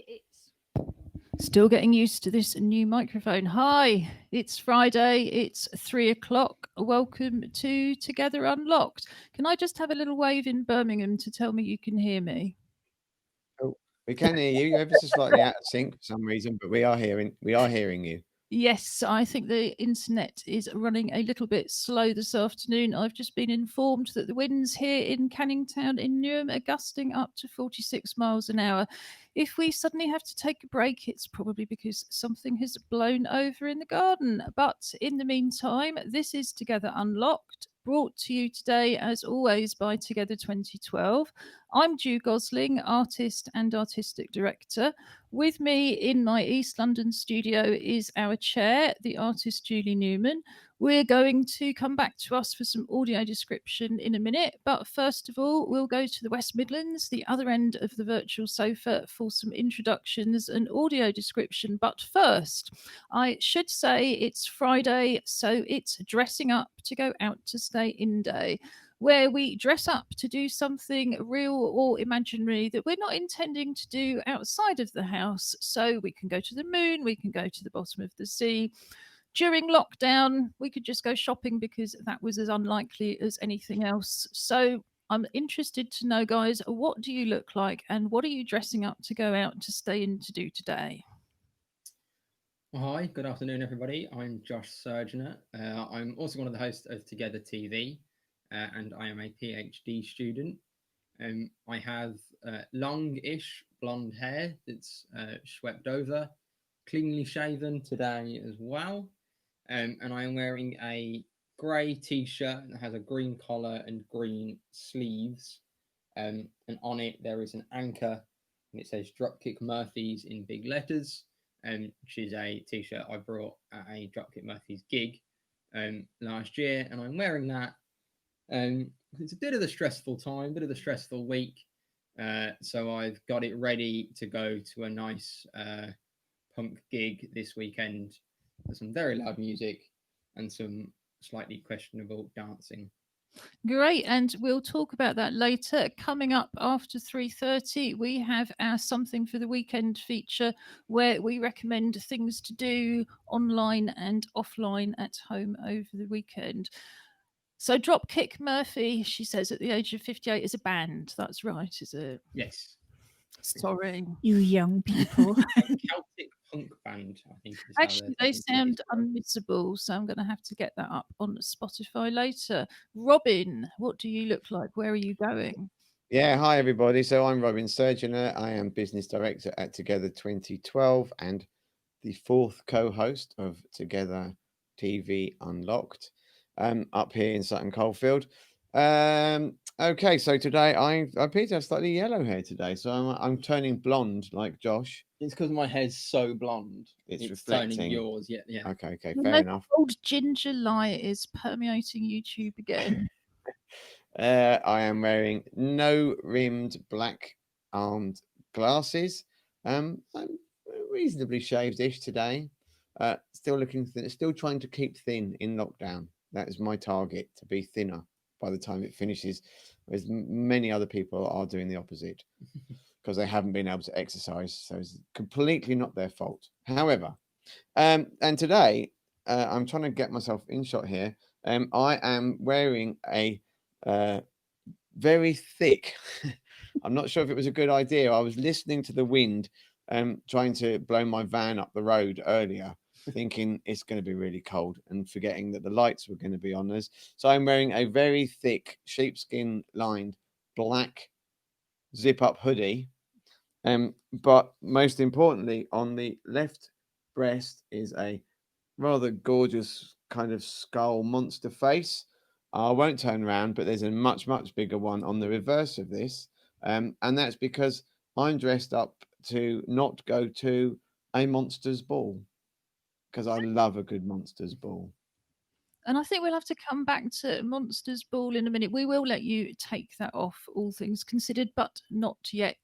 It's still getting used to this new microphone. Hi, it's Friday. It's 3 o'clock. Welcome to Together Unlocked. Can I just have a little wave in Birmingham to tell me you can hear me? Oh, we can hear you. You're ever so slightly out of sync for some reason, but we are hearing you. Yes, I think the internet is running a little bit slow this afternoon. I've just been informed that the winds here in Canning Town in Newham are gusting up to 46 miles an hour. If we suddenly have to take a break, it's probably because something has blown over in the garden. But in the meantime, this is Together Unlocked, brought to you today, as always, by Together 2012. I'm Ju Gosling, artist and artistic director. With me in my East London studio is our chair, the artist Julie Newman. We're going to come back to us for some audio description in a minute, but first of all, we'll go to the West Midlands, the other end of the virtual sofa, for some introductions and audio description. But first, I should say it's Friday, so it's dressing up to go out to stay in day, where we dress up to do something real or imaginary that we're not intending to do outside of the house. So we can go to the moon, we can go to the bottom of the sea. During lockdown, we could just go shopping because that was as unlikely as anything else. So I'm interested to know, guys, what do you look like and what are you dressing up to go out to stay in to do today? Well, hi, good afternoon, everybody. I'm Josh Surgeonator. I'm also one of the hosts of Together TV, and I am a PhD student. I have long-ish blonde hair that's swept over, cleanly shaven today as well, and I am wearing a grey t-shirt that has a green collar and green sleeves, and on it there is an anchor, and it says Dropkick Murphys in big letters, which is a t-shirt I brought at a Dropkick Murphys gig last year, and I'm wearing that. It's a bit of a stressful time, bit of a stressful week, so I've got it ready to go to a nice punk gig this weekend with some very loud music and some slightly questionable dancing. Great, and we'll talk about that later. Coming up after 3:30, we have our Something for the Weekend feature where we recommend things to do online and offline at home over the weekend. So Dropkick Murphy, she says at the age of 58, is a band. That's right, is it? Yes, Sorry. You young people. a Celtic punk band, I think is how Actually, they they're sound described. unmissable, so I'm going to have to get that up on Spotify later. Robin, what do you look like? Where are you going? Yeah, hi everybody. So I'm Robin Surgeonator. I am business director at Together 2012 and the fourth co-host of Together TV Unlocked, up here in Sutton Coldfield. Okay, so today I appear to have slightly yellow hair today, so I'm turning blonde like Josh. It's because my hair's so blonde. It's turning reflecting. yours. Yeah. Okay, You fair know, enough. the old ginger light is permeating YouTube again. I am wearing no rimmed black armed glasses. I'm reasonably shaved-ish today. Still looking thin, still trying to keep thin in lockdown. That is my target, to be thinner by the time it finishes, whereas many other people are doing the opposite because they haven't been able to exercise. So it's completely not their fault. However, and today I'm trying to get myself in shot here. I am wearing a very thick. I'm not sure if it was a good idea. I was listening to the wind, trying to blow my van up the road earlier, thinking it's going to be really cold and forgetting that the lights were going to be on us. So I'm wearing a very thick sheepskin lined black zip up hoodie. But most importantly, on the left breast is a rather gorgeous kind of skull monster face. I won't turn around, but there's a much, much bigger one on the reverse of this. And that's because I'm dressed up to not go to a monster's ball because I love a good monster's ball. And I think we'll have to come back to Monsters Ball in a minute. We will let you take that off, all things considered, but not yet.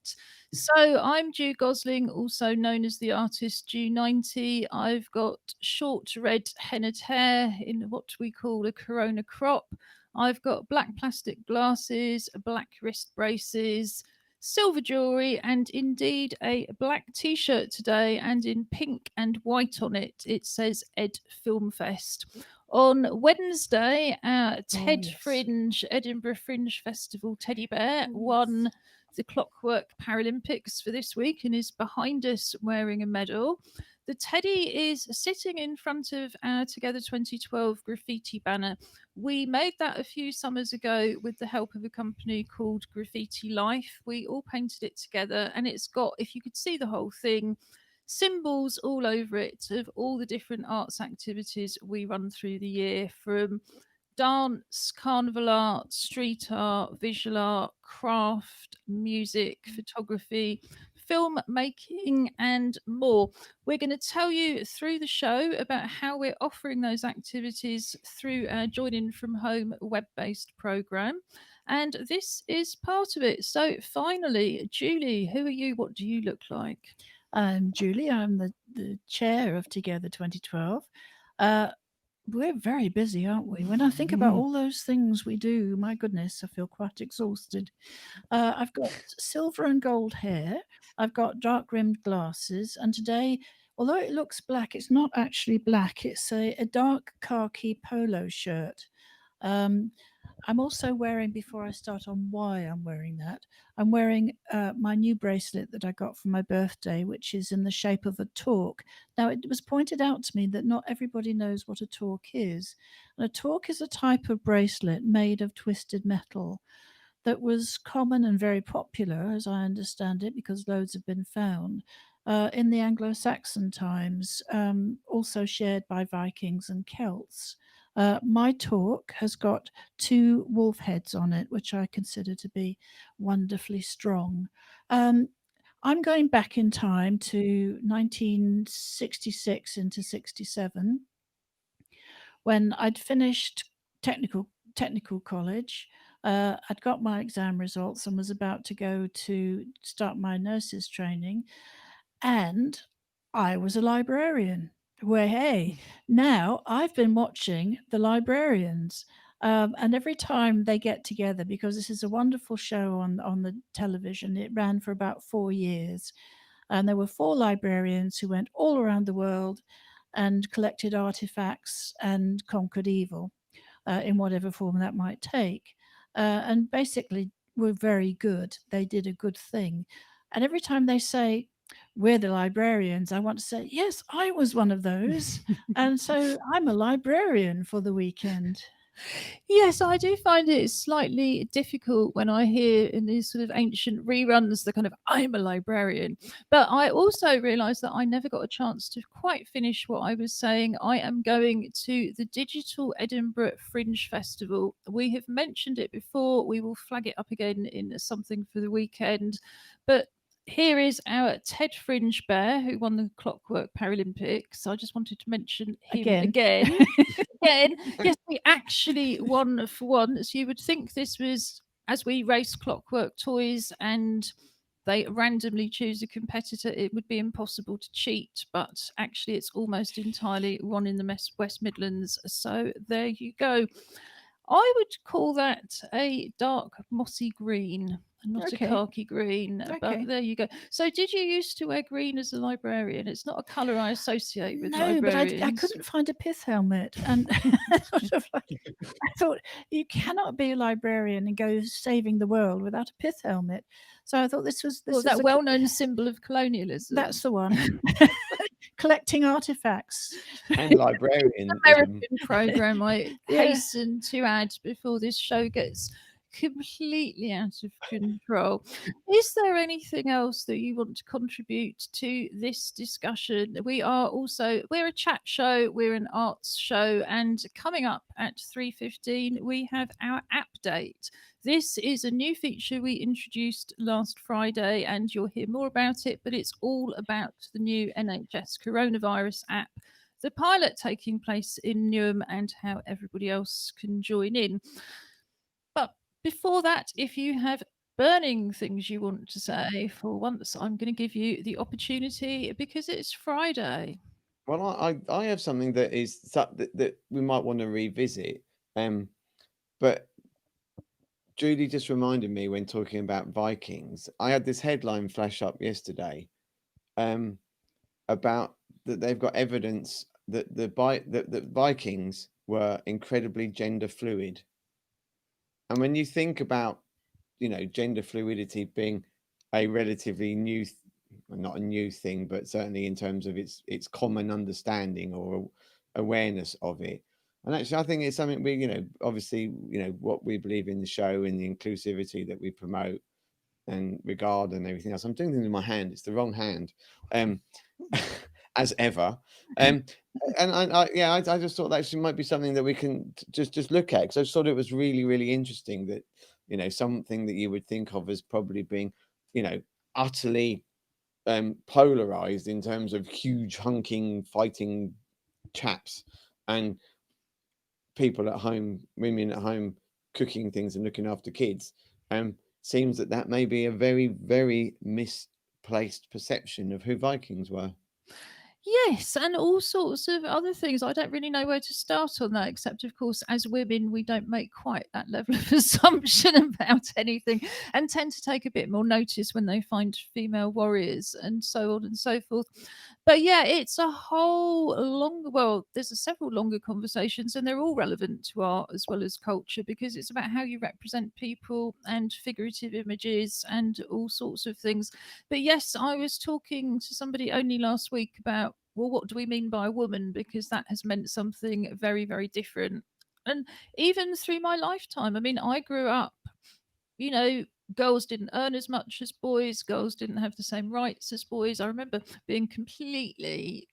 So I'm Ju Gosling, also known as the artist Ju90. I've got short red hennaed hair in what we call a corona crop. I've got black plastic glasses, black wrist braces, silver jewellery, and indeed a black t-shirt today, and in pink and white on it it says Ed Film Fest. On Wednesday, our Ted yes. Fringe, Edinburgh Fringe Festival teddy bear, Oh, won yes. the Clockwork Paralympics for this week and is behind us wearing a medal. The teddy is sitting in front of our Together 2012 graffiti banner. We made that a few summers ago with the help of a company called Graffiti Life. We all painted it together, and it's got, if you could see the whole thing, symbols all over it of all the different arts activities we run through the year, from dance, carnival art, street art, visual art, craft, music, photography, film making, and more. We're going to tell you through the show about how we're offering those activities through our Join In From Home web based program. And this is part of it. So, finally, Julie, who are you? What do you look like? I'm Julie. I'm the chair of Together 2012. We're very busy, aren't we? When I think about all those things we do, my goodness, I feel quite exhausted. I've got silver and gold hair. I've got dark rimmed glasses. And today, although it looks black, it's not actually black. It's a dark khaki polo shirt. Um, I'm also wearing, before I start on why I'm wearing that, I'm wearing my new bracelet that I got for my birthday, which is in the shape of a torque. Now, it was pointed out to me that not everybody knows what a torque is. And a torque is a type of bracelet made of twisted metal that was common and very popular, as I understand it, because loads have been found. In the Anglo Saxon times, also shared by Vikings and Celts. My torque has got 2 wolf heads on it, which I consider to be wonderfully strong. I'm going back in time to 1966 into 67 when I'd finished technical college. I'd got my exam results and was about to go to start my nurse's training, and I was a librarian. Where hey, now I've been watching The Librarians, and every time they get together, because this is a wonderful show on the television. It ran for about 4 years, and there were 4 librarians who went all around the world and collected artifacts and conquered evil in whatever form that might take. And basically, were very good. They did a good thing. And every time they say, we're the librarians, I want to say, yes, I was one of those. And so I'm a librarian for the weekend. Yes, I do find it slightly difficult when I hear in these sort of ancient reruns the kind of I'm a librarian. But I also realise that I never got a chance to quite finish what I was saying. I am going to the Digital Edinburgh Fringe Festival. We have mentioned it before. We will flag it up again in something for the weekend. But here is our Ted Fringe Bear, who won the Clockwork Paralympics. I just wanted to mention him again. Again. Yes, we actually won for once. You would think this was, as we race Clockwork toys and they randomly choose a competitor, it would be impossible to cheat. But actually, it's almost entirely won in the West Midlands. So there you go. I would call that a dark mossy green, not a khaki green. But there you go. So, did you used to wear green as a librarian? It's not a colour I associate with librarians. But I couldn't find a pith helmet, and sort of like, I thought you cannot be a librarian and go saving the world without a pith helmet. So I thought this was that well-known symbol of colonialism. That's the one. Collecting artifacts and librarian American program. I hasten to add before this show gets completely out of control. Is there anything else that you want to contribute to this discussion? We're a chat show, we're an arts show, and coming up at 3:15 we have our app date. This is a new feature we introduced last Friday, and you'll hear more about it, but it's all about the new NHS coronavirus app, the pilot taking place in Newham, and how everybody else can join in. But before that, if you have burning things you want to say, for once, I'm going to give you the opportunity because it's Friday. Well, I have something that is that we might want to revisit, but Julie just reminded me when talking about Vikings. I had this headline flash up yesterday, um, about that they've got evidence that the Vikings were incredibly gender fluid. And when you think about, gender fluidity being a relatively new, not a new thing, but certainly in terms of its common understanding or awareness of it. And actually, I think it's something we, obviously, what we believe in the show and the inclusivity that we promote and regard and everything else. I'm doing things in my hand. It's the wrong hand, um, as ever. And I just thought that actually might be something that we can just look at, because I just thought it was really, really interesting that, something that you would think of as probably being, utterly polarized in terms of huge hunking fighting chaps and people at home, women at home cooking things and looking after kids. Seems that may be a very, very misplaced perception of who Vikings were. Yes, and all sorts of other things. I don't really know where to start on that, except, of course, as women, we don't make quite that level of assumption about anything and tend to take a bit more notice when they find female warriors and so on and so forth. But yeah, it's a whole longer, well, there's several longer conversations, and they're all relevant to art as well as culture, because it's about how you represent people and figurative images and all sorts of things. But yes, I was talking to somebody only last week about, well, what do we mean by a woman? Because that has meant something very, very different. And even through my lifetime, I mean, I grew up, you know, girls didn't earn as much as boys, girls didn't have the same rights as boys. I remember being completely,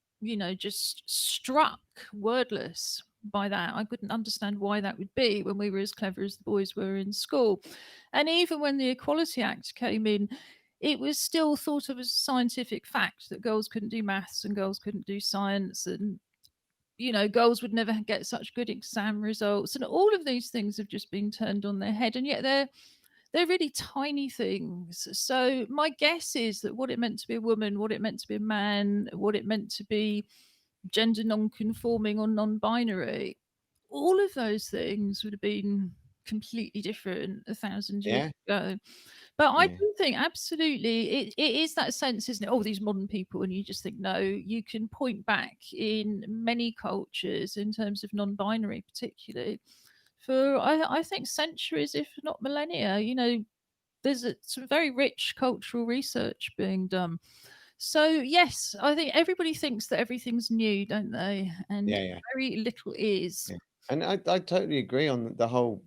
just struck, wordless by that. I couldn't understand why that would be when we were as clever as the boys were in school. And even when the Equality Act came in, it was still thought of as a scientific fact that girls couldn't do maths and girls couldn't do science, and girls would never get such good exam results, and all of these things have just been turned on their head, and yet they're really tiny things. So my guess is that what it meant to be a woman, what it meant to be a man, what it meant to be gender non-conforming or non-binary, all of those things would have been completely different 1,000 years Yeah, ago. But I yeah, do think absolutely it is that sense, isn't it? Oh, these modern people, and you just think, no, you can point back in many cultures in terms of non-binary, particularly for I think centuries, if not millennia. There's some very rich cultural research being done. So yes, I think everybody thinks that everything's new, don't they? And yeah, yeah, very little is. yeah. And I totally agree on the whole.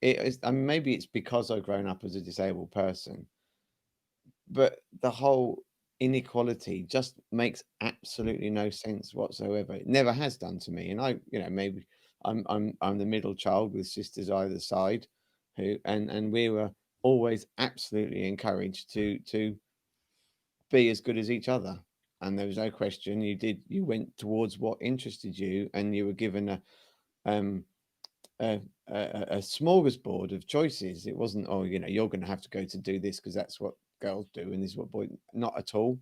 It is, I mean, maybe it's because I've grown up as a disabled person, but the whole inequality just makes absolutely no sense whatsoever. It never has done to me. And maybe I'm the middle child with sisters either side, and we were always absolutely encouraged to be as good as each other. And there was no question. You went towards what interested you, and you were given um a smorgasbord of choices. It wasn't, oh, you're going to have to go to do this because that's what girls do, and this is what boys. Not at all.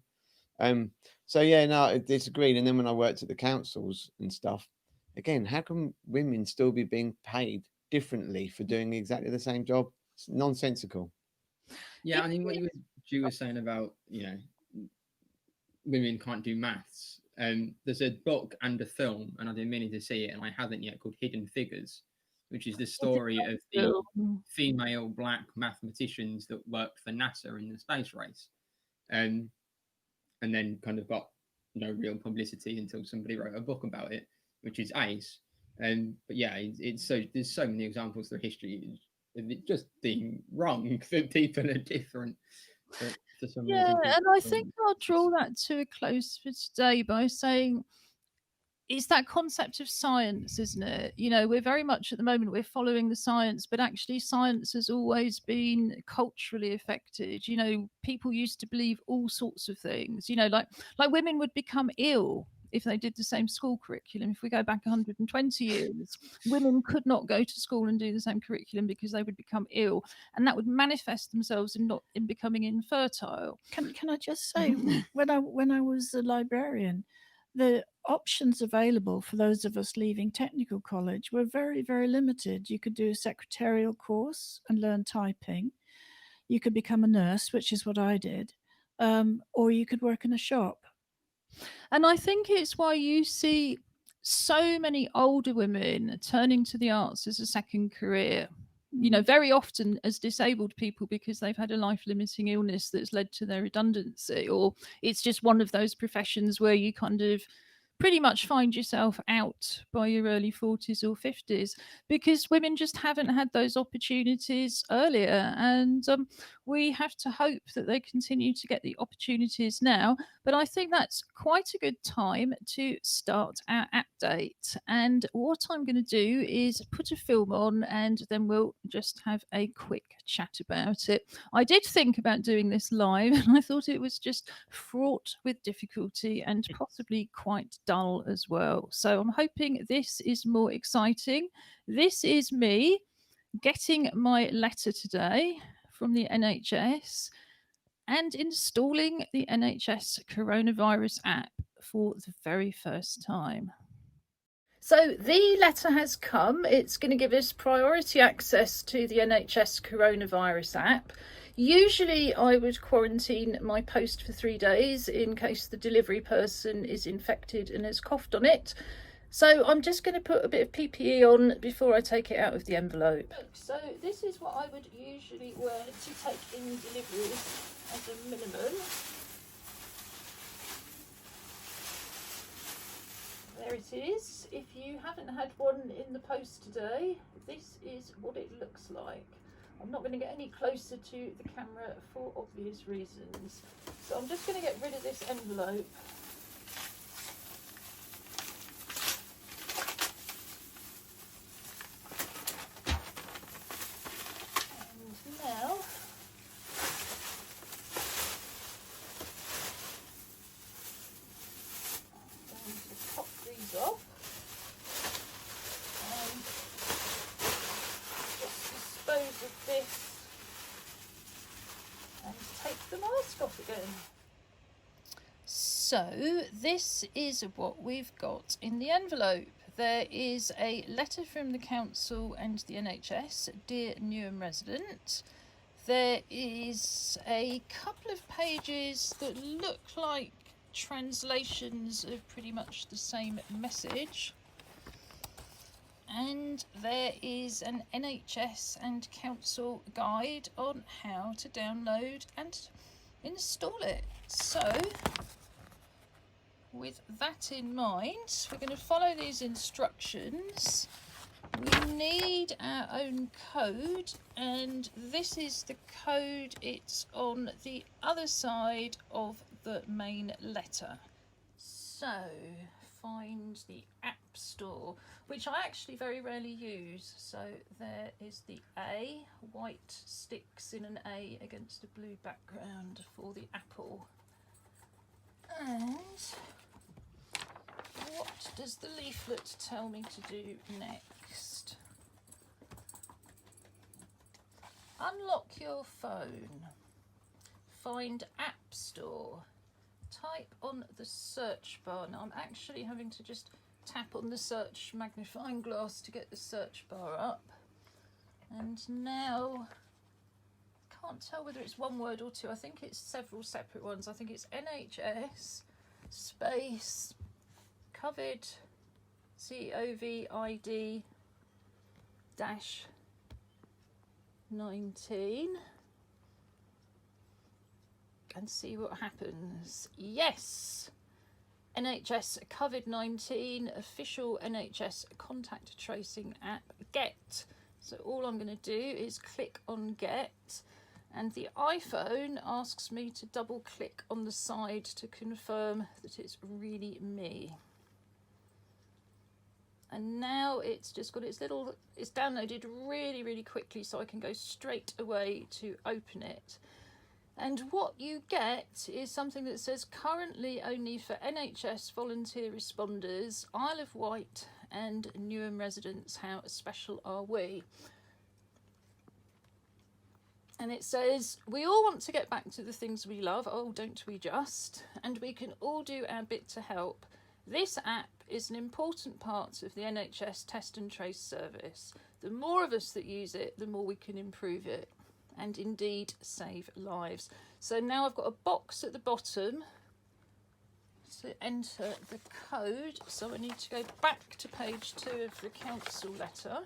Um, so yeah, no, I disagreed. And then when I worked at the councils and stuff, again, how can women still be being paid differently for doing exactly the same job? It's nonsensical. Yeah, I mean, what you were saying about, women can't do maths. There's a book and a film, and I've been meaning to see it, and I haven't yet, called Hidden Figures, which is the story of the female black mathematicians that worked for NASA in the space race, and then kind of got no real publicity until somebody wrote a book about it, which is ace. But yeah, it's so there's so many examples through history of it just being wrong that people are different for some Yeah, reason. and I think I'll draw that to a close for today by saying it's that concept of science, isn't it? We're very much at the moment, we're following the science, but actually science has always been culturally affected. People used to believe all sorts of things, like women would become ill if they did the same school curriculum. If we go back 120 years, women could not go to school and do the same curriculum because they would become ill, and that would manifest themselves in becoming infertile. Can I just say, when I was a librarian, options available for those of us leaving technical college were very, very limited. You could do a secretarial course and learn typing. You could become a nurse, which is what I did, or you could work in a shop. And I think it's why you see so many older women turning to the arts as a second career. You know, very often as disabled people, because they've had a life-limiting illness that's led to their redundancy, or it's just one of those professions where you kind of pretty much find yourself out by your early 40s or 50s, because women just haven't had those opportunities earlier. And we have to hope that they continue to get the opportunities now. But I think that's quite a good time to start our update. And what I'm going to do is put a film on, and then we'll just have a quick chat about it. I did think about doing this live, and I thought it was just fraught with difficulty and possibly quite dull as well. So I'm hoping this is more exciting. This is me getting my letter today from the NHS and installing the NHS coronavirus app for the very first time. So the letter has come. It's going to give us priority access to the NHS coronavirus app. Usually I would quarantine my post for 3 days in case the delivery person is infected and has coughed on it. So I'm just going to put a bit of PPE on before I take it out of the envelope. So this is what I would usually wear to take in deliveries as a minimum. There it is. If you haven't had one in the post today, this is what it looks like. I'm not going to get any closer to the camera for obvious reasons. So I'm just going to get rid of this envelope. And now I'm going to pop these off and just dispose of this and take the mask off again. So this is what we've got in the envelope. There is a letter from the council and the NHS, dear Newham resident. There is a couple of pages that look like translations of pretty much the same message. And there is an NHS and council guide on how to download and install it. So with that in mind, we're going to follow these instructions. We need our own code, and this is the code. It's on the other side of the main letter. So find the App Store, which I actually very rarely use. So there is the A, white sticks in an A against a blue background for the Apple. And what does the leaflet tell me to do next? Unlock your phone. Find App Store. Type on the search bar. Now I'm actually having to just tap on the search magnifying glass to get the search bar up. And now, can't tell whether it's one word or two. I think it's several separate ones. I think it's NHS space COVID COVID dash 19 and see what happens. Yes, NHS COVID-19 official NHS contact tracing app get. So all I'm going to do is click on get, and the iPhone asks me to double click on the side to confirm that it's really me. And now it's just got its little, it's downloaded really quickly, so I can go straight away to open it. And what you get is something that says currently only for NHS volunteer responders, Isle of Wight and Newham residents, how special are we? And it says, we all want to get back to the things we love, oh don't we just, and we can all do our bit to help. This app is an important part of the NHS test and trace service. The more of us that use it, the more we can improve it and indeed save lives. So now I've got a box at the bottom to enter the code. So I need to go back to page 2 of the council letter.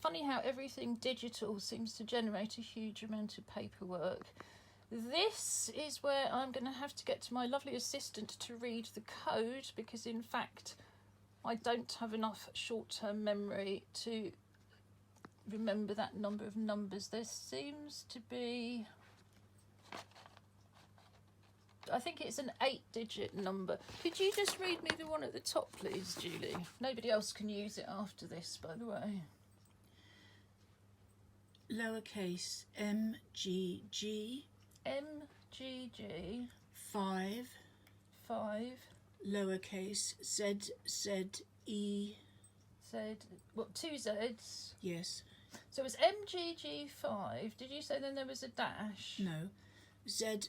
Funny how everything digital seems to generate a huge amount of paperwork. This is where I'm going to have to get to my lovely assistant to read the code, because in fact I don't have enough short-term memory to remember that number of numbers. There seems to be, I think it's an 8-digit number. Could you just read me the one at the top, please, Julie? Nobody else can use it after this, by the way. Lowercase mgg MGG 5 lowercase zze said, what, 2 Z's? yes, So it was MGG5. Did you say then there was a dash? no, zzeo,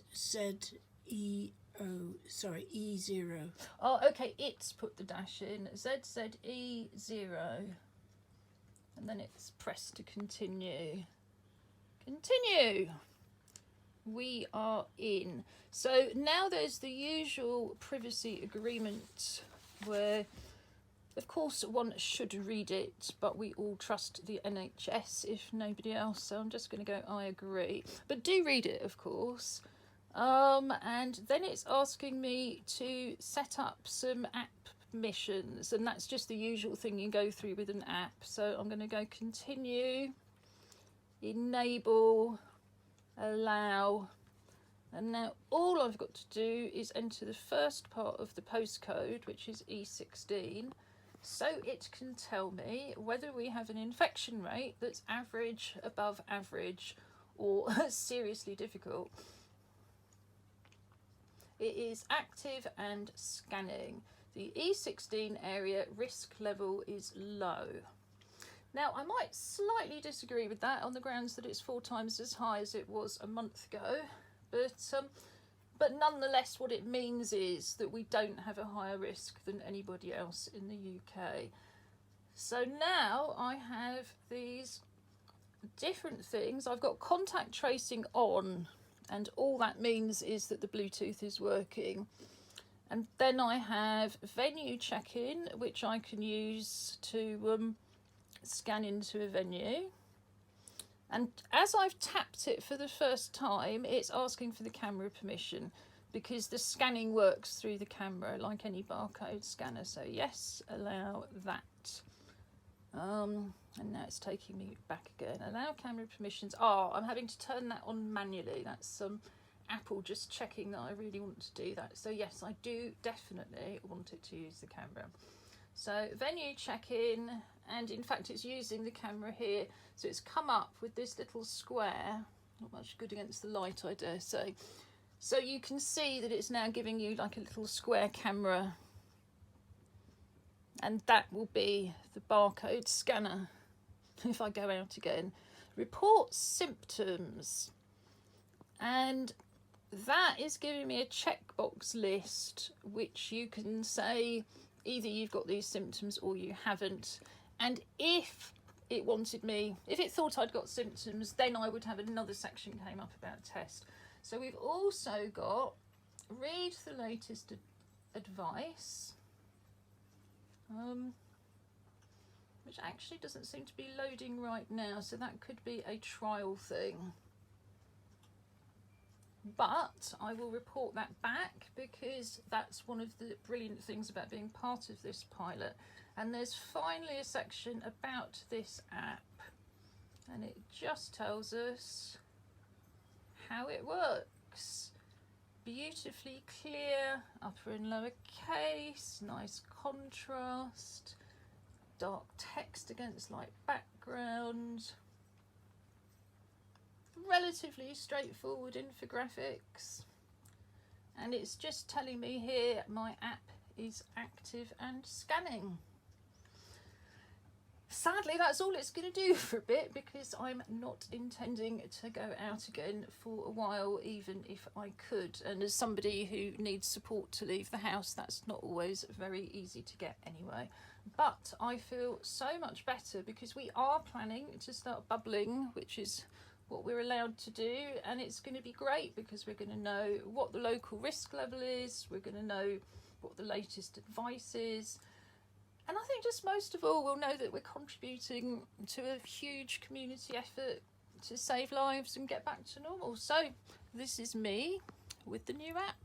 sorry, E0. Oh, okay, it's put the dash in. ZZE0. And then it's pressed to continue. Continue! We are in. So now there's the usual privacy agreement where, of course, one should read it, but we all trust the NHS if nobody else. So I'm just going to go, I agree. But do read it, of course. And then it's asking me to set up some app permissions, and that's just the usual thing you go through with an app. So I'm going to go continue, enable, allow, and now all I've got to do is enter the first part of the postcode, which is E16, so it can tell me whether we have an infection rate that's average, above average, or seriously difficult. It is active and scanning. The E16 area risk level is low. Now, I might slightly disagree with that on the grounds that it's 4 times as high as it was a month ago, but nonetheless what it means is that we don't have a higher risk than anybody else in the UK. So now I have these different things. I've got contact tracing on, and all that means is that the Bluetooth is working. And then I have venue check-in, which I can use to scan into a venue. And as I've tapped it for the first time, it's asking for the camera permission, because the scanning works through the camera like any barcode scanner. So yes, allow that. And now it's taking me back again. Allow camera permissions. Oh, I'm having to turn that on manually. That's Apple just checking that I really want to do that. So yes, I do definitely want it to use the camera. So venue check-in, and in fact it's using the camera here. So it's come up with this little square, not much good against the light, I dare say. So you can see that it's now giving you like a little square camera, and that will be the barcode scanner. If I go out again, report symptoms, and that is giving me a checkbox list, which you can say either you've got these symptoms or you haven't. And if it wanted me, if it thought I'd got symptoms, then I would have another section came up about test. So we've also got read the latest advice, which actually doesn't seem to be loading right now, so that could be a trial thing. But I will report that back, because that's one of the brilliant things about being part of this pilot. And there's finally a section about this app, and it just tells us how it works. Beautifully clear, upper and lower case, nice contrast, dark text against light background, relatively straightforward infographics, and it's just telling me here my app is active and scanning. sadly, that's all it's going to do for a bit, because I'm not intending to go out again for a while, even if I could. And as somebody who needs support to leave the house, that's not always very easy to get anyway. But I feel so much better because we are planning to start bubbling, which is what we're allowed to do, and it's going to be great because we're going to know what the local risk level is, we're going to know what the latest advice is, and I think just most of all we'll know that we're contributing to a huge community effort to save lives and get back to normal. So this is me with the new app.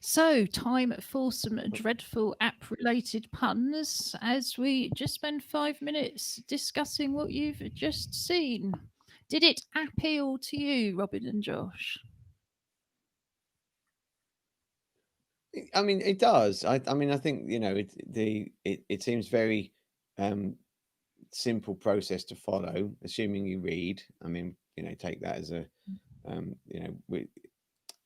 So, time for some dreadful app-related puns as we just spend 5 minutes discussing what you've just seen. Did it appeal to you, Robin and Josh? I mean, it does. I mean, I think it seems very simple process to follow, assuming you read. I mean, take that as a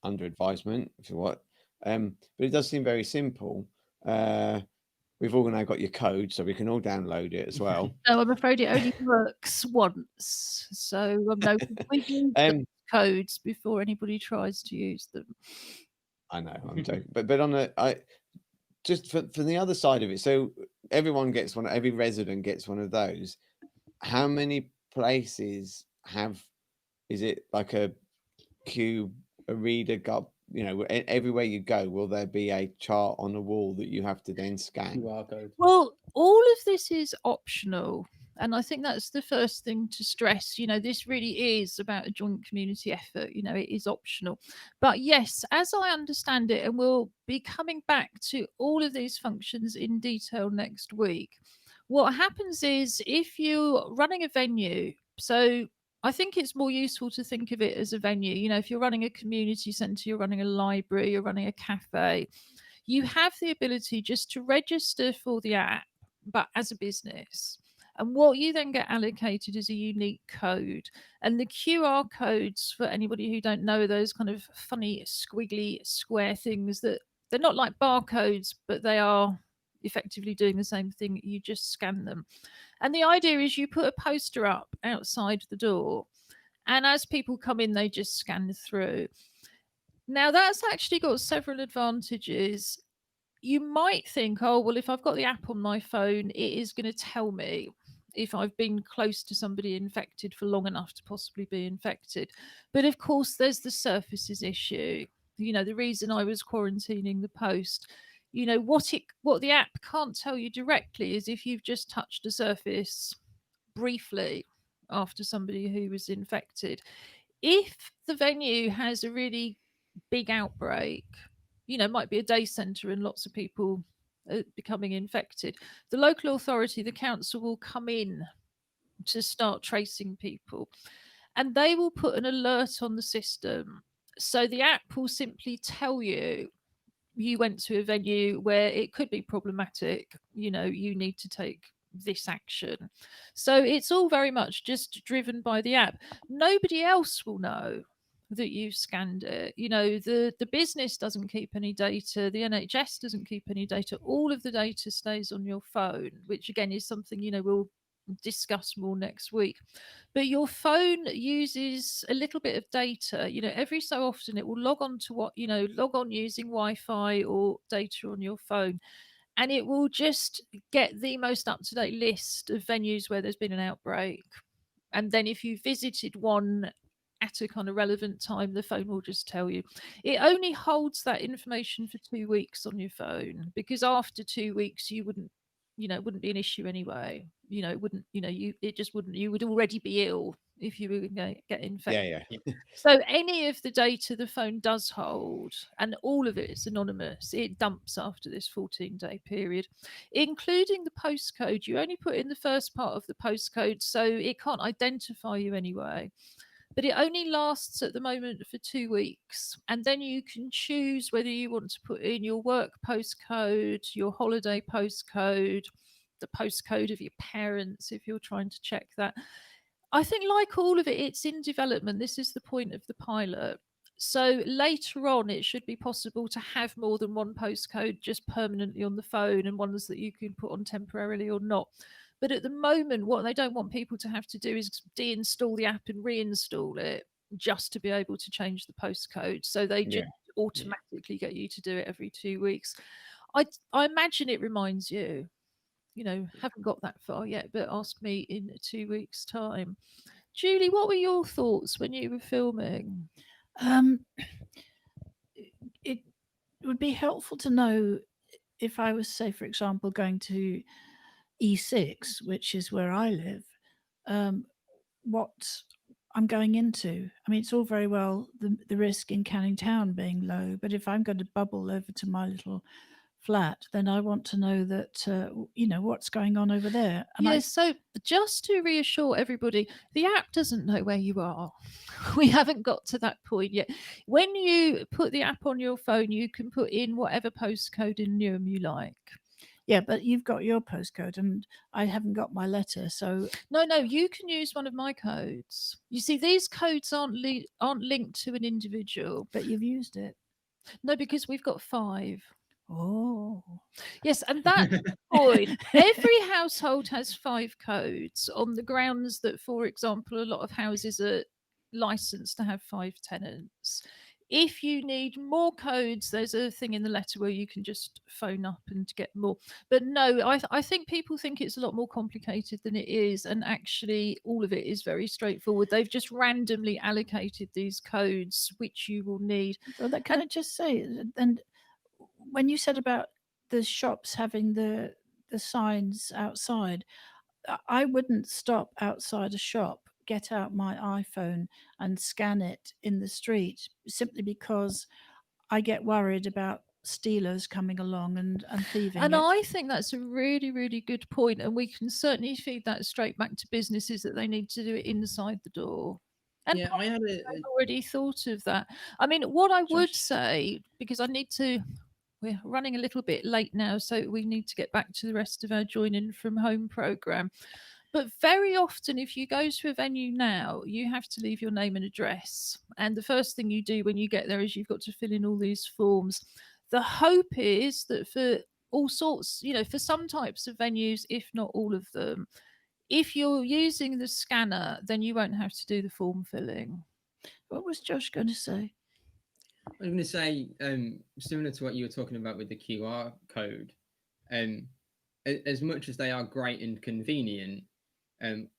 under advisement, if you what. But it does seem very simple. We've all now got your code, so we can all download it as well. No, I'm afraid it only works once. So no, we use codes before anybody tries to use them. I know, I'm joking, but on just for the other side of it, so everyone gets one. Every resident gets one of those. How many places is it like a reader got? Everywhere you go, will there be a chart on the wall that you have to then scan? QR code. Well, all of this is optional. And I think that's the first thing to stress. This really is about a joint community effort. It is optional. But yes, as I understand it, and we'll be coming back to all of these functions in detail next week, what happens is if you're running a venue, so I think it's more useful to think of it as a venue. If you're running a community centre, you're running a library, you're running a cafe, you have the ability just to register for the app, but as a business. And what you then get allocated is a unique code. And the QR codes, for anybody who don't know, those kind of funny squiggly square things that they're not like barcodes, but they are effectively doing the same thing. You just scan them. And the idea is you put a poster up outside the door, and as people come in, they just scan through. Now, that's actually got several advantages. You might think, oh, well, if I've got the app on my phone, it is going to tell me if I've been close to somebody infected for long enough to possibly be infected. But of course, there's the surfaces issue. The reason I was quarantining the post, what the app can't tell you directly is if you've just touched a surface briefly after somebody who was infected. If the venue has a really big outbreak, it might be a day centre and lots of people are becoming infected, the local authority, the council, will come in to start tracing people, and they will put an alert on the system. So the app will simply tell you went to a venue where it could be problematic, you need to take this action. So it's all very much just driven by the app. Nobody else will know that you've scanned it. The business doesn't keep any data, the NHS doesn't keep any data. All of the data stays on your phone, which again is something we'll discuss more next week. But your phone uses a little bit of data. Every so often it will log on to log on using Wi-Fi or data on your phone, and it will just get the most up-to-date list of venues where there's been an outbreak. And then if you visited one at a kind of relevant time, the phone will just tell you. It only holds that information for 2 weeks on your phone, because after 2 weeks you wouldn't it wouldn't be an issue anyway. It wouldn't, it just wouldn't, you would already be ill if you were going to get infected. Yeah. So any of the data the phone does hold, and all of it is anonymous, it dumps after this 14-day period, including the postcode. You only put in the first part of the postcode, so it can't identify you anyway. But it only lasts at the moment for 2 weeks. And then you can choose whether you want to put in your work postcode, your holiday postcode, the postcode of your parents, if you're trying to check that. I think, like all of it, it's in development. This is the point of the pilot. So later on, it should be possible to have more than one postcode just permanently on the phone, and ones that you can put on temporarily or not. But at the moment, what they don't want people to have to do is deinstall the app and reinstall it just to be able to change the postcode. So they just automatically get you to do it every 2 weeks. I imagine it reminds you. Haven't got that far yet, but ask me in 2 weeks' time. Julie, what were your thoughts when you were filming? It would be helpful to know if I was, say, for example, going to E6, which is where I live, what I'm going into. I mean, it's all very well the risk in Canning Town being low, but if I'm going to bubble over to my little flat, then I want to know that what's going on over there. And Yes, so just to reassure everybody, the app doesn't know where you are. We haven't got to that point yet. When you put the app on your phone, you can put in whatever postcode in Newham you like. Yeah, but you've got your postcode and I haven't got my letter, so No, you can use one of my codes. You see, these codes aren't linked to an individual. but you've used it. No, because we've got 5. Oh, Yes, and that's the point. Every household has 5 codes on the grounds that, for example, a lot of houses are licensed to have 5 tenants. If you need more codes, there's a thing in the letter where you can just phone up and get more. But no, I think people think it's a lot more complicated than it is. And actually, all of it is very straightforward. They've just randomly allocated these codes, which you will need. well, that can I just say, and when you said about the shops having the signs outside, I wouldn't stop outside a shop, get out my iPhone and scan it in the street simply because I get worried about stealers coming along and thieving And it. I think that's a really, really good point, and we can certainly feed that straight back to businesses that they need to do it inside the door. And Yeah, I had I've already thought of that. I mean, what I would Josh. say, because we're running a little bit late now, so we need to get back to the rest of our join in from home program. But very often, if you go to a venue now, you have to leave your name and address. And the first thing you do when you get there is you've got to fill in all these forms. The hope is that for all sorts, for some types of venues, if not all of them, if you're using the scanner, then you won't have to do the form filling. What was Josh going to say? I was going to say, similar to what you were talking about with the QR code, as much as they are great and convenient,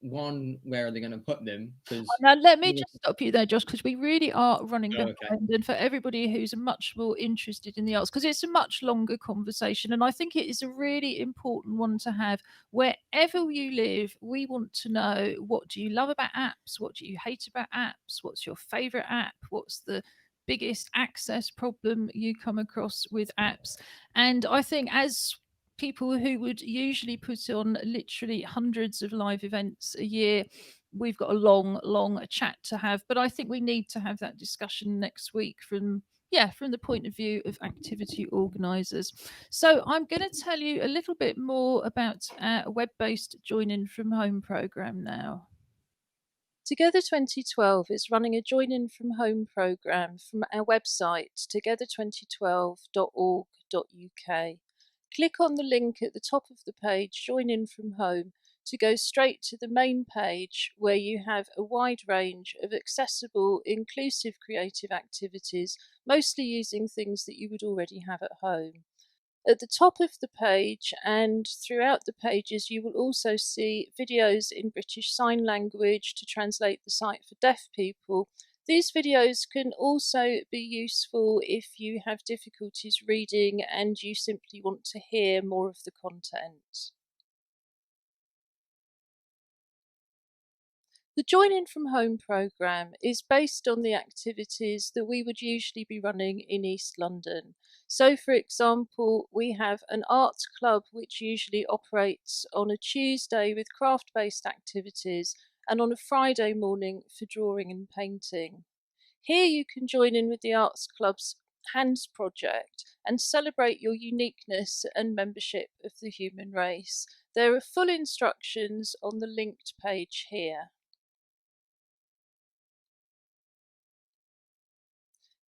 where are they going to put them? Now, let me just stop you there, Josh, because we really are running behind. Okay. And for everybody who's much more interested in the arts, because it's a much longer conversation, and I think it is a really important one to have. Wherever you live, we want to know, what do you love about apps? What do you hate about apps? What's your favorite app? What's the biggest access problem you come across with apps? And I think, as people who would usually put on literally hundreds of live events a year, we've got a long chat to have. But I think we need to have that discussion next week from the point of view of activity organisers. So I'm going to tell you a little bit more about our web-based join in from home programme now. Together 2012 is running a join in from home programme from our website together2012.org.uk. Click on the link at the top of the page, Join In From Home, to go straight to the main page where you have a wide range of accessible, inclusive creative activities, mostly using things that you would already have at home. At the top of the page and throughout the pages, you will also see videos in British Sign Language to translate the site for deaf people. These videos can also be useful if you have difficulties reading and you simply want to hear more of the content. The Join In From Home programme is based on the activities that we would usually be running in East London. So, for example, we have an arts club which usually operates on a Tuesday with craft-based activities and on a Friday morning for drawing and painting. Here you can join in with the Arts Club's Hands project and celebrate your uniqueness and membership of the human race. There are full instructions on the linked page here.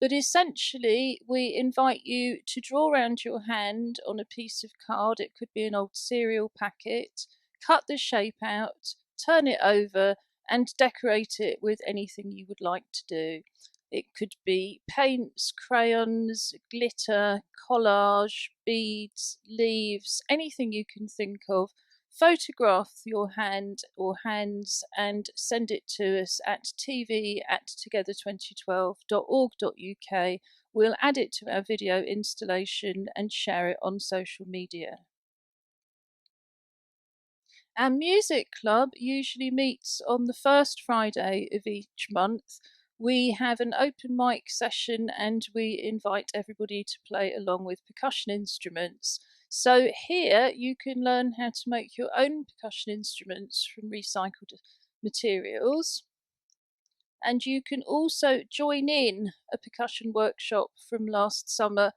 But essentially, we invite you to draw around your hand on a piece of card. It could be an old cereal packet. Cut the shape out, turn it over, and decorate it with anything you would like to do. It could be paints, crayons, glitter, collage, beads, leaves, anything you can think of. Photograph your hand or hands and send it to us at tv@together2012.org.uk. We'll add it to our video installation and share it on social media. Our music club usually meets on the first Friday of each month. We have an open mic session and we invite everybody to play along with percussion instruments. So here you can learn how to make your own percussion instruments from recycled materials. And you can also join in a percussion workshop from last summer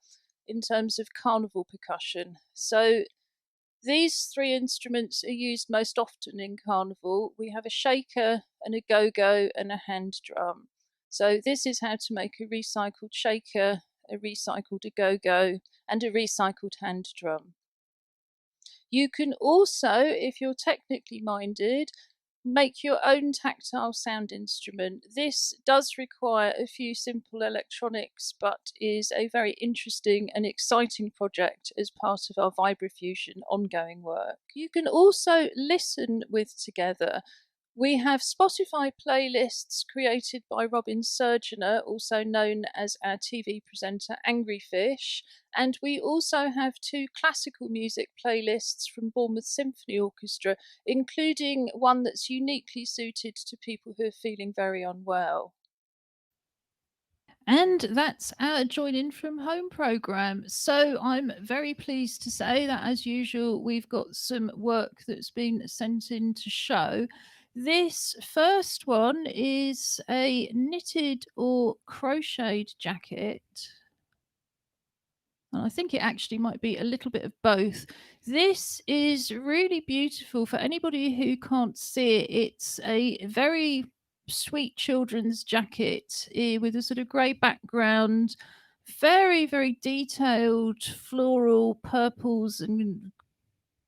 in terms of carnival percussion. So these three instruments are used most often in carnival. We have a shaker and a go-go and a hand drum. So this is how to make a recycled shaker, a recycled go-go, and a recycled hand drum. You can also, if you're technically minded, make your own tactile sound instrument. This does require a few simple electronics, but is a very interesting and exciting project as part of our Vibrafusion ongoing work. You can also listen with Together. We have Spotify playlists created by Robin Surgeonator, also known as our TV presenter Angry Fish, and we also have 2 classical music playlists from Bournemouth Symphony Orchestra, including one that's uniquely suited to people who are feeling very unwell. And that's our Join In From Home programme. So I'm very pleased to say that, as usual, we've got some work that's been sent in to show. This first one is a knitted or crocheted jacket. And I think it actually might be a little bit of both. This is really beautiful. For anybody who can't see it, it's a very sweet children's jacket with a sort of grey background, very, very detailed floral purples and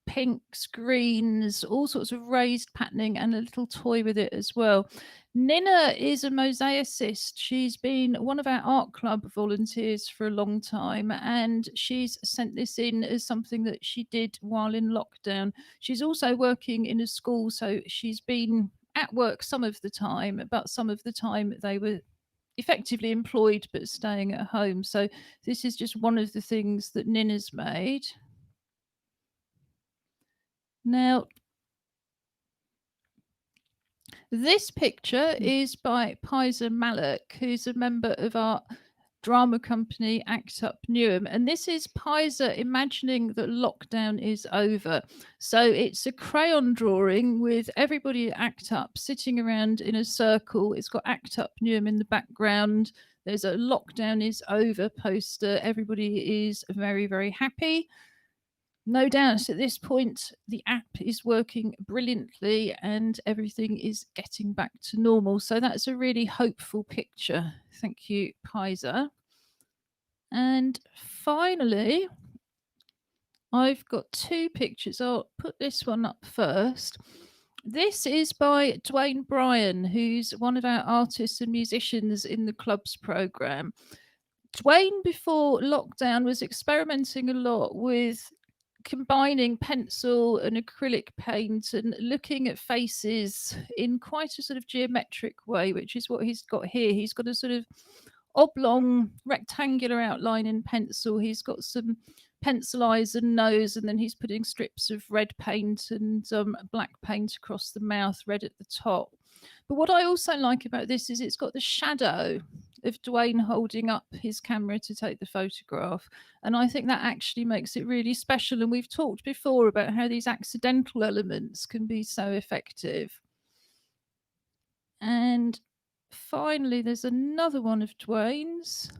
pinks, greens, all sorts of raised patterning, and a little toy with it as well. Nina is a mosaicist. She's been one of our art club volunteers for a long time, and she's sent this in as something that she did while in lockdown. She's also working in a school, so she's been at work some of the time, but some of the time they were effectively employed but staying at home. So this is just one of the things that Nina's made. Now, this picture is by Pizer Malik, who's a member of our drama company Act Up Newham. And this is Pizer imagining that lockdown is over. So it's a crayon drawing with everybody at Act Up sitting around in a circle. It's got Act Up Newham in the background. There's a lockdown is over poster. Everybody is very, very happy. No doubt at this point, the app is working brilliantly and everything is getting back to normal. So that's a really hopeful picture. Thank you, Pizer. And finally, I've got 2 pictures. I'll put this one up first. This is by Dwayne Bryan, who's one of our artists and musicians in the club's programme. Dwayne, before lockdown, was experimenting a lot with combining pencil and acrylic paint and looking at faces in quite a sort of geometric way, which is what he's got here. He's got a sort of oblong rectangular outline in pencil. He's got some pencil eyes and nose, and then he's putting strips of red paint and black paint across the mouth, red at the top. But what I also like about this is it's got the shadow of Dwayne holding up his camera to take the photograph. And I think that actually makes it really special. And we've talked before about how these accidental elements can be so effective. And finally, there's another one of Dwayne's.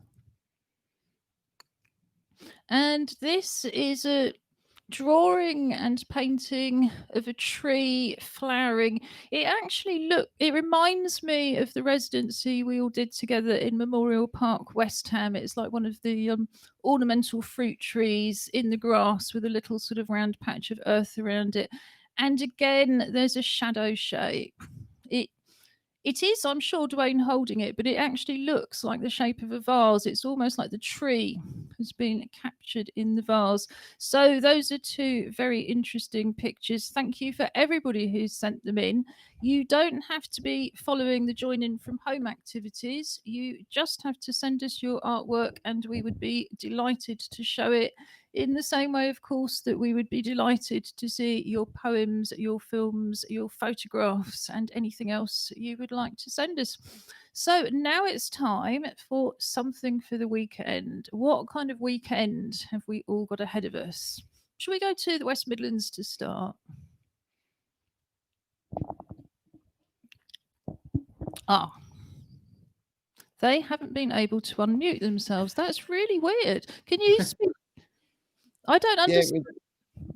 And this is a drawing and painting of a tree flowering. It reminds me of the residency we all did together in Memorial Park, West Ham. It's like one of the ornamental fruit trees in the grass with a little sort of round patch of earth around it. And again, there's a shadow shape. It it is, I'm sure, Dwayne holding it, but it actually looks like the shape of a vase. It's almost like the tree has been captured in the vase. So, those are two very interesting pictures. Thank you for everybody who's sent them in. You don't have to be following the join in from home activities. You just have to send us your artwork, and we would be delighted to show it in the same way, of course, that we would be delighted to see your poems, your films, your photographs, and anything else you would like to send us. So now it's time for something for the weekend. What kind of weekend have we all got ahead of us? Shall we go to the West Midlands to start? Ah, they haven't been able to unmute themselves. That's really weird. Can you speak? I don't understand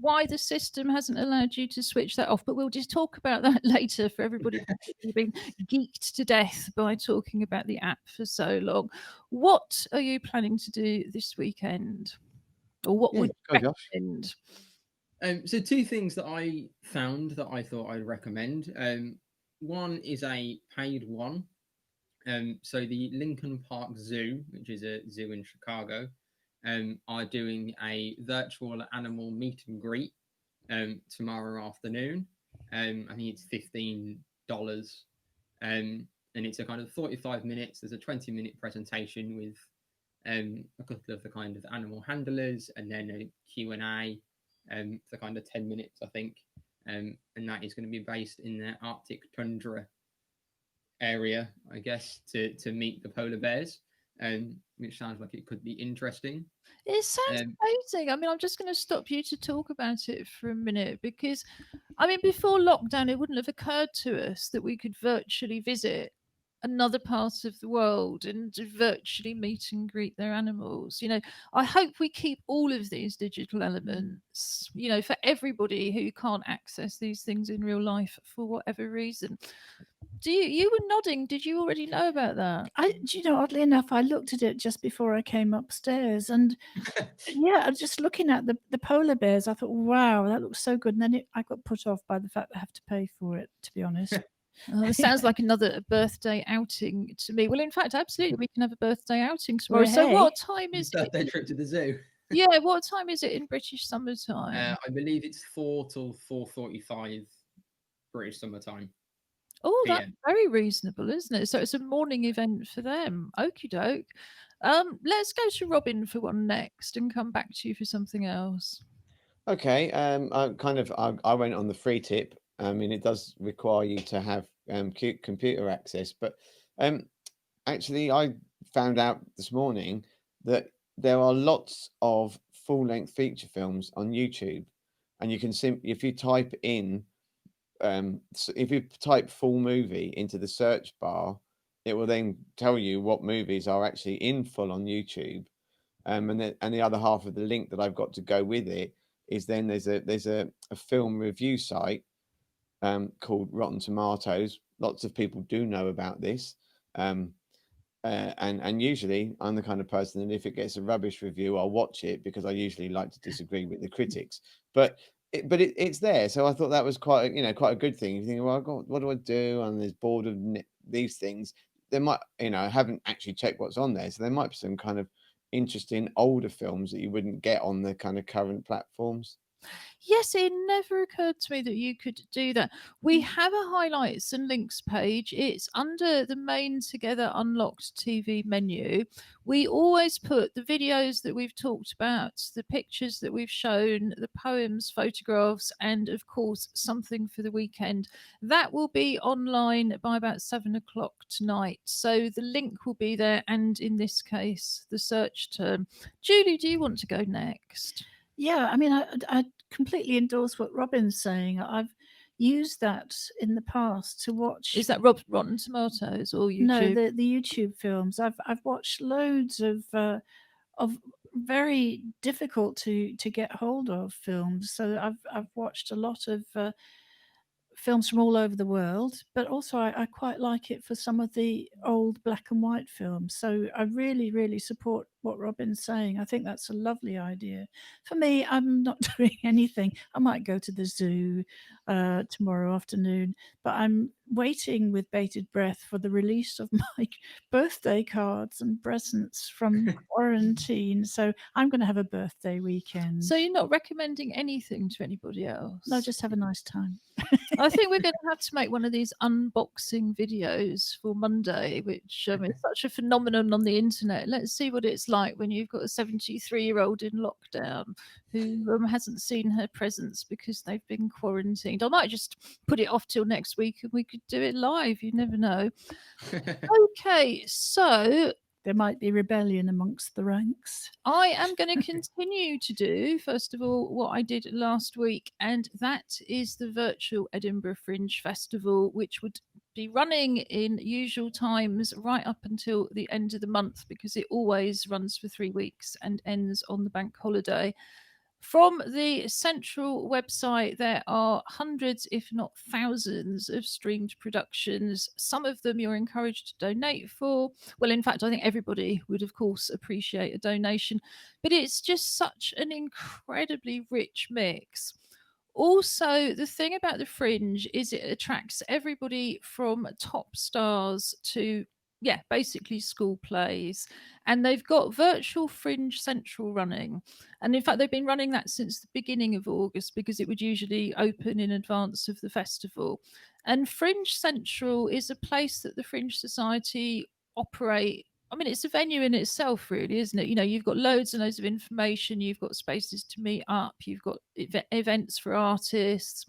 why the system hasn't allowed you to switch that off, but we'll just talk about that later for everybody who's been geeked to death by talking about the app for so long. What are you planning to do this weekend? Or what would you recommend? So two things that I found that I thought I'd recommend. One is a paid one. So the Lincoln Park Zoo, which is a zoo in Chicago, are doing a virtual animal meet and greet tomorrow afternoon. I think it's $15, and it's a kind of 45 minutes. There's a 20-minute presentation with a couple of the kind of animal handlers, and then a Q&A for kind of 10 minutes, I think. And that is going to be based in the Arctic tundra area, I guess, to meet the polar bears, which sounds like it could be interesting. It sounds amazing. I mean, I'm just going to stop you to talk about it for a minute because, I mean, before lockdown, it wouldn't have occurred to us that we could virtually visit another part of the world and virtually meet and greet their animals. I hope we keep all of these digital elements, for everybody who can't access these things in real life for whatever reason. You were nodding. Did you already know about that? Oddly enough, I looked at it just before I came upstairs, and yeah, just looking at the polar bears, I thought, wow, that looks so good. And then I got put off by the fact that I have to pay for it, to be honest. It sounds like another birthday outing to me. Well, in fact, absolutely, we can have a birthday outing tomorrow. Well, So, hey. what time is it? Birthday trip to the zoo. Yeah, what time is it in British summertime? I believe it's 4 till 4:45 British summertime. Oh, that's PM. very reasonable, isn't it? So it's a morning event for them. Okie doke. Let's go to Robin for one next and come back to you for something else. Okay. I went on the free tip. I mean, it does require you to have computer access, but actually, I found out this morning that there are lots of full-length feature films on YouTube, and you can if you type in if you type full movie into the search bar, it will then tell you what movies are actually in full on YouTube. And the other half of the link that I've got to go with it is then there's a film review site called Rotten Tomatoes. Lots of people do know about this. And usually I'm the kind of person that if it gets a rubbish review, I'll watch it because I usually like to disagree with the critics. But it's there, so I thought that was quite a good thing. You think, well, God, what do I do? And there's bored of these things. There might, I haven't actually checked what's on there, so there might be some kind of interesting older films that you wouldn't get on the kind of current platforms. Yes, it never occurred to me that you could do that. We have a highlights and links page. It's under the main Together Unlocked TV menu. We always put the videos that we've talked about, the pictures that we've shown, the poems, photographs, and of course, something for the weekend. That will be online by about 7 o'clock tonight. So the link will be there, and in this case, the search term. Julie, do you want to go next? Yeah, I mean, I completely endorse what Robin's saying. I've used that in the past to watch. Is that Rotten Tomatoes or YouTube? No, the YouTube films. I've watched loads of very difficult to get hold of films. So I've watched a lot of films from all over the world, but also I quite like it for some of the old black and white films. So I really, really support what Robin's saying. I think that's a lovely idea. For me, I'm not doing anything. I might go to the zoo tomorrow afternoon, but I'm waiting with bated breath for the release of my birthday cards and presents from quarantine. So I'm going to have a birthday weekend. So you're not recommending anything to anybody else? No, just have a nice time. I think we're going to have to make one of these unboxing videos for Monday, which is such a phenomenon on the internet. Let's see what it's like when you've got a 73-year-old in lockdown who hasn't seen her presents because they've been quarantined. I might just put it off till next week and we could do it live. You never know. Okay, so there might be rebellion amongst the ranks. I am going to continue to do, first of all, what I did last week, and that is the virtual Edinburgh Fringe Festival, which would be running in usual times right up until the end of the month, because it always runs for 3 weeks and ends on the bank holiday. From the central website, there are hundreds, if not thousands, of streamed productions. Some of them you're encouraged to donate for. Well, in fact, I think everybody would, of course, appreciate a donation. But it's just such an incredibly rich mix. Also, the thing about the Fringe is it attracts everybody from top stars to basically school plays. And they've got Virtual Fringe Central running. And in fact, they've been running that since the beginning of August because it would usually open in advance of the festival. And Fringe Central is a place that the Fringe Society operate. I mean, it's a venue in itself, really, isn't it? You know, you've got loads and loads of information. You've got spaces to meet up. You've got events for artists.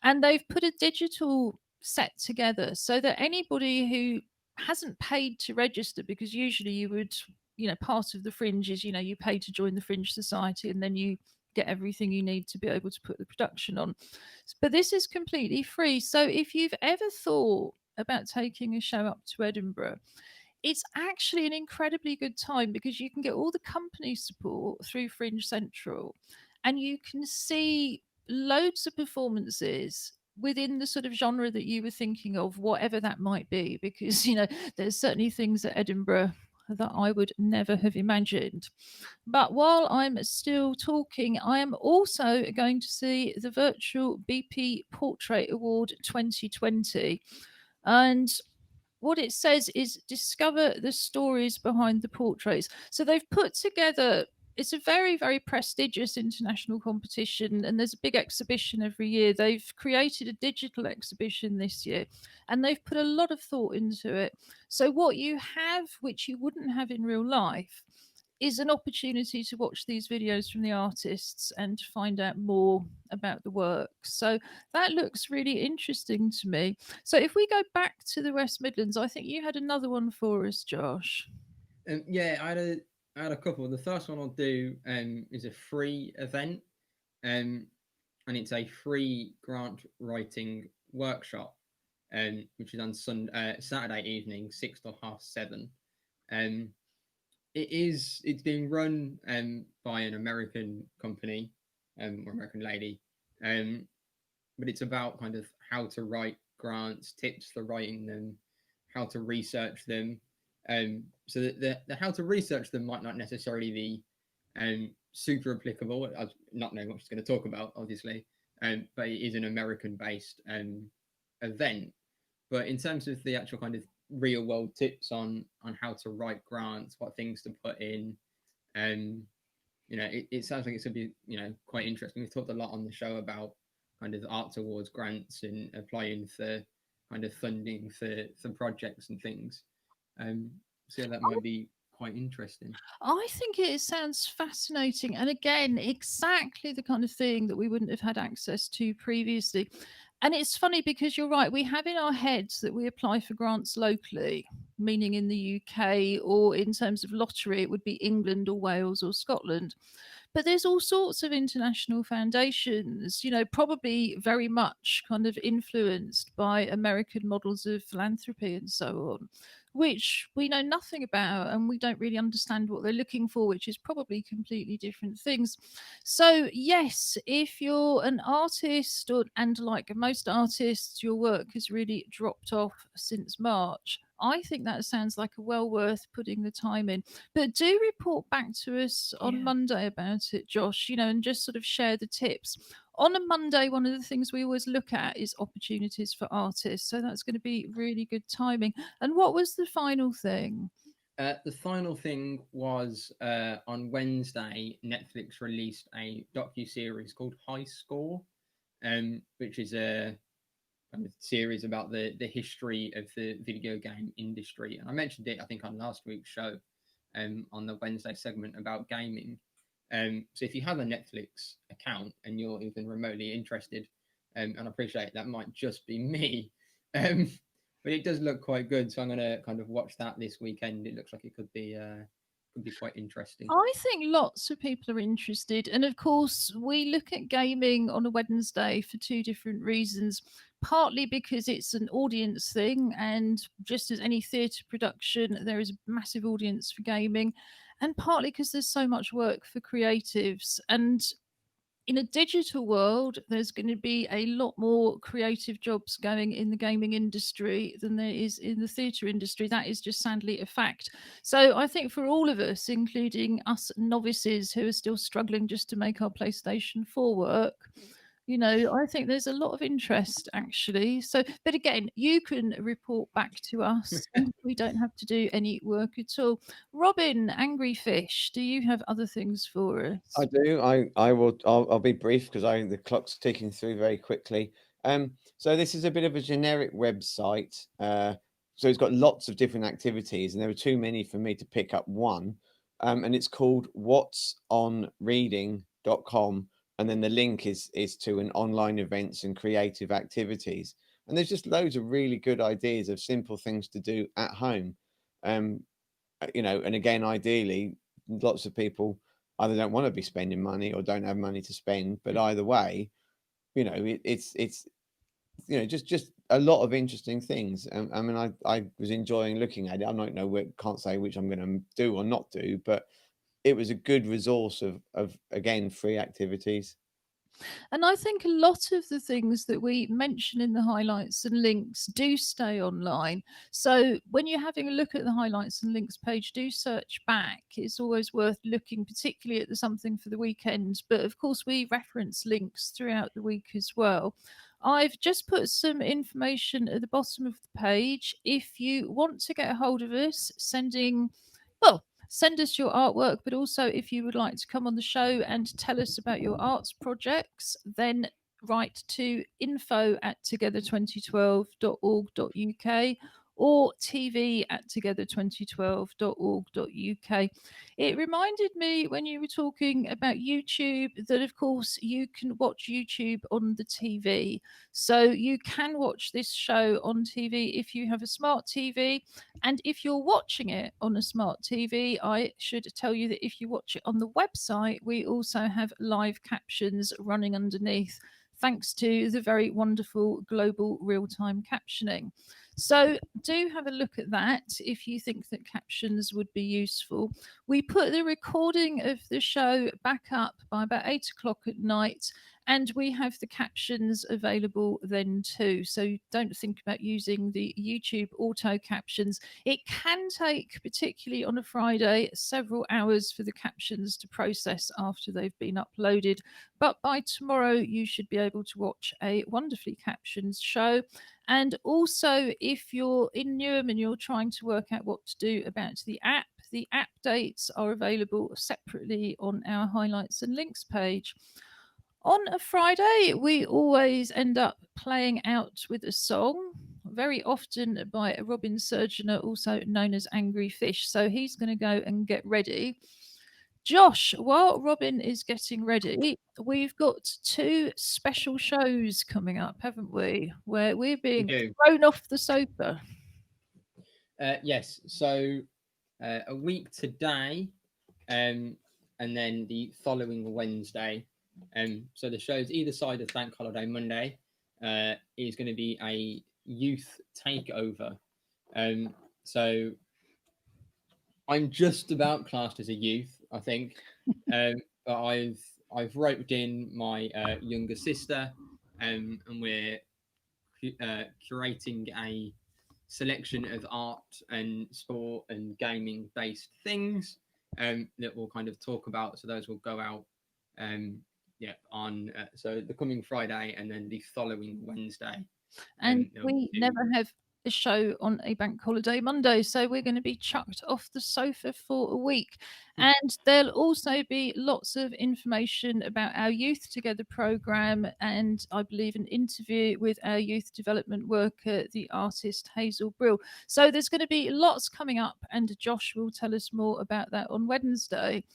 And they've put a digital set together so that anybody who hasn't paid to register, because usually you would, part of the Fringe is, you pay to join the Fringe Society and then you get everything you need to be able to put the production on. But this is completely free. So if you've ever thought about taking a show up to Edinburgh, it's actually an incredibly good time because you can get all the company support through Fringe Central and you can see loads of performances within the sort of genre that you were thinking of, whatever that might be, because there's certainly things at Edinburgh that I would never have imagined. But while I'm still talking, I am also going to see the virtual BP Portrait Award 2020. And what it says is discover the stories behind the portraits. So they've put together, it's a very, very prestigious international competition, and there's a big exhibition every year. They've created a digital exhibition this year, and they've put a lot of thought into it. So what you have, which you wouldn't have in real life, is an opportunity to watch these videos from the artists and to find out more about the work. So that looks really interesting to me. So if we go back to the West Midlands, I think you had another one for us, Josh. Yeah, I had a couple. The first one I'll do is a free event, and it's a free grant writing workshop, which is on Saturday evening, 6 to 7:30. It's being run by an American company or American lady, but it's about kind of how to write grants, tips for writing them, how to research them. So the how to research them might not necessarily be super applicable. I not knowing what she's going to talk about, obviously, but it is an American-based event. But in terms of the actual kind of real world tips on how to write grants, what things to put in, it sounds like it's going to be quite interesting. We've talked a lot on the show about kind of Arts Awards grants and applying for kind of funding for projects and things. So that might be quite interesting. I think it sounds fascinating, and again, exactly the kind of thing that we wouldn't have had access to previously. And it's funny because you're right, we have in our heads that we apply for grants locally, meaning in the UK, or in terms of lottery, it would be England or Wales or Scotland. But there's all sorts of international foundations, probably very much kind of influenced by American models of philanthropy and so on, which we know nothing about, and we don't really understand what they're looking for, which is probably completely different things. So yes, if you're an artist, and like most artists, your work has really dropped off since March, I think that sounds like a well worth putting the time in. But do report back to us on Yeah. Monday about it, Josh, and just sort of share the tips. On a Monday, one of the things we always look at is opportunities for artists. So that's going to be really good timing. And what was the final thing? The final thing was on Wednesday, Netflix released a docu-series called High Score, which is a kind of series about the history of the video game industry. And I mentioned it, I think, on last week's show, on the Wednesday segment about gaming. So if you have a Netflix account and you're even remotely interested, and I appreciate that might just be me, but it does look quite good. So I'm going to kind of watch that this weekend. It looks like it could be quite interesting. I think lots of people are interested. And of course, we look at gaming on a Wednesday for two different reasons. Partly because it's an audience thing, and just as any theatre production, there is a massive audience for gaming. And partly because there's so much work for creatives. And in a digital world, there's going to be a lot more creative jobs going in the gaming industry than there is in the theatre industry. That is just sadly a fact. So I think for all of us, including us novices who are still struggling just to make our PlayStation 4 work, I think there's a lot of interest actually. So, but again, you can report back to us and we don't have to do any work at all. Robin, Angry Fish, do you have other things for us? I do. I will. I'll be brief because the clock's ticking through very quickly. So this is a bit of a generic website. So it's got lots of different activities, and there were too many for me to pick up one. And it's called whatsonreading.com, and then the link is to an online events and creative activities. And there's just loads of really good ideas of simple things to do at home. And again, ideally, lots of people either don't want to be spending money or don't have money to spend. But either way, it's just a lot of interesting things. I mean, I was enjoying looking at it. I don't know, can't say which I'm going to do or not do, but it was a good resource of again, free activities. And I think a lot of the things that we mention in the highlights and links do stay online. So when you're having a look at the highlights and links page, do search back. It's always worth looking, particularly at the something for the weekend. But of course, we reference links throughout the week as well. I've just put some information at the bottom of the page. If you want to get a hold of us, send us your artwork, but also if you would like to come on the show and tell us about your arts projects, then write to info@together2012.org.uk or tv@together2012.org.uk. It reminded me when you were talking about YouTube that, of course, you can watch YouTube on the TV. So you can watch this show on TV if you have a smart TV. And if you're watching it on a smart TV, I should tell you that if you watch it on the website, we also have live captions running underneath, thanks to the very wonderful global real-time captioning. So do have a look at that if you think that captions would be useful. We put the recording of the show back up by about 8 o'clock at night, and we have the captions available then too. So don't think about using the YouTube auto captions. It can take, particularly on a Friday, several hours for the captions to process after they've been uploaded. But by tomorrow, you should be able to watch a wonderfully captioned show. And also, if you're in Newham and you're trying to work out what to do about the app dates are available separately on our highlights and links page. On a Friday, we always end up playing out with a song, very often by Robin Surgeonator, also known as Angry Fish. So he's going to go and get ready. Josh, while Robin is getting ready, we've got two special shows coming up, haven't we? Where we're being thrown off the sofa. Yes. So a week today, and then the following Wednesday. So the shows either side of Bank Holiday Monday is going to be a youth takeover. So I'm just about classed as a youth, I think. But I've roped in my younger sister, and we're curating a selection of art and sport and gaming based things that we'll kind of talk about. So those will go out on so the coming Friday and then the following Wednesday. And we never have a show on a bank holiday Monday, so we're going to be chucked off the sofa for a week. And there'll also be lots of information about our Youth Together programme, and I believe an interview with our youth development worker, the artist Hazel Brill. So there's going to be lots coming up, and Josh will tell us more about that on Wednesday.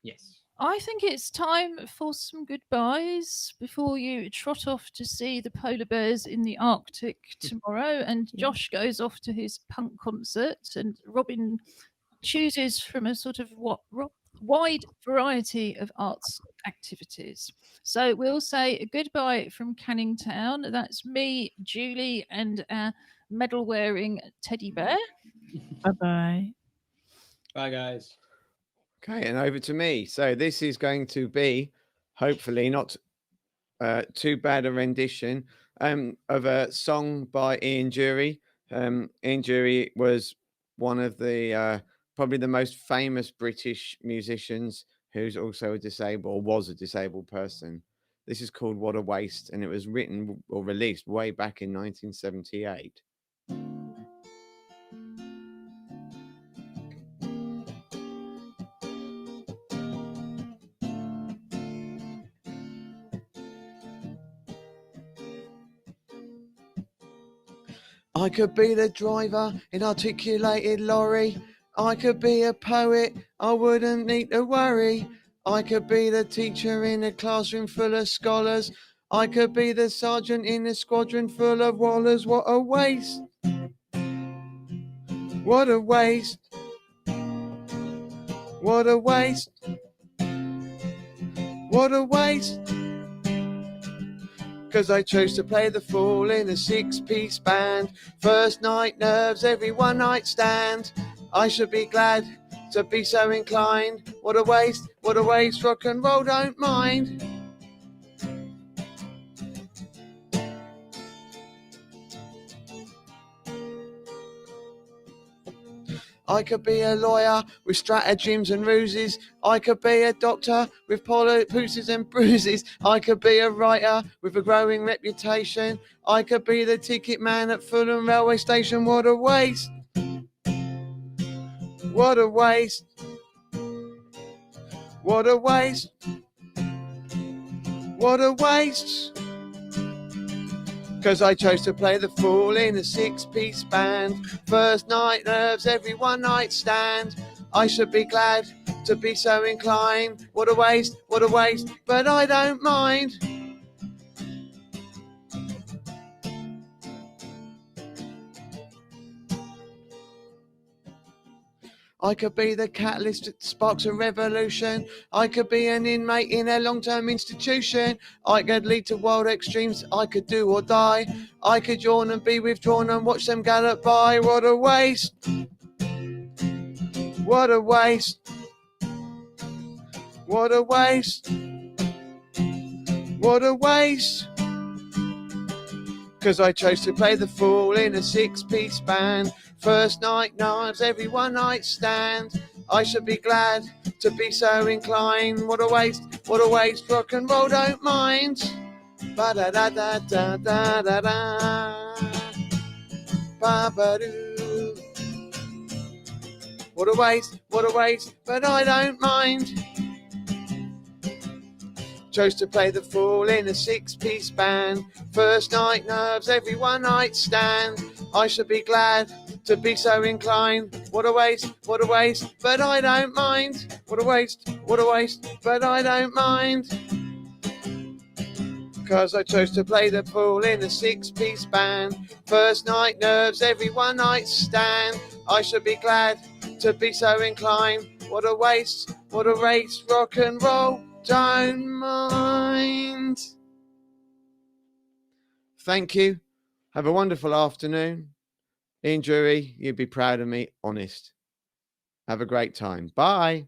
Yes. I think it's time for some goodbyes before you trot off to see the polar bears in the Arctic tomorrow, and Josh goes off to his punk concert, and Robin chooses from a sort of wide variety of arts activities. So we'll say goodbye from Canning Town. That's me, Julie, and our medal-wearing teddy bear. Bye-bye. Bye, guys. Okay, and over to me. So this is going to be, hopefully, not too bad a rendition of a song by Ian Dury. Ian Dury was one of the probably the most famous British musicians who's also a disabled, or was a disabled person. This is called What a Waste, and it was written or released way back in 1978. I could be the driver in articulated lorry. I could be a poet, I wouldn't need to worry. I could be the teacher in a classroom full of scholars. I could be the sergeant in a squadron full of wallers. What a waste! What a waste! What a waste! What a waste! 'Cause I chose to play the fool in a six-piece band. First night nerves, every one night stand. I should be glad to be so inclined. What a waste, rock and roll don't mind. I could be a lawyer with stratagems and ruses. I could be a doctor with pooses and bruises. I could be a writer with a growing reputation. I could be the ticket man at Fulham railway station. What a waste! What a waste! What a waste! What a waste! 'Cause I chose to play the fool in a six-piece band. First night nerves, every one night stand. I should be glad to be so inclined. What a waste, but I don't mind. I could be the catalyst that sparks a revolution. I could be an inmate in a long-term institution. I could lead to wild extremes. I could do or die. I could yawn and be withdrawn and watch them gallop by. What a waste! What a waste! What a waste! What a waste! 'Cause I chose to play the fool in a six-piece band. First night nerves, every one night stand. I should be glad to be so inclined. What a waste, rock and roll don't mind. Ba-da-da-da-da-da-da-da. Ba-ba-doo. What a waste, but I don't mind. Chose to play the fool in a six-piece band. First night nerves, every one night stand. I should be glad to be so inclined. What a waste, but I don't mind. What a waste, but I don't mind. 'Cause I chose to play the fool in a six-piece band. First night nerves, every one night stand. I should be glad to be so inclined. What a waste, rock and roll don't mind. Thank you. Have a wonderful afternoon. Ian Drury, you'd be proud of me. Honest. Have a great time. Bye.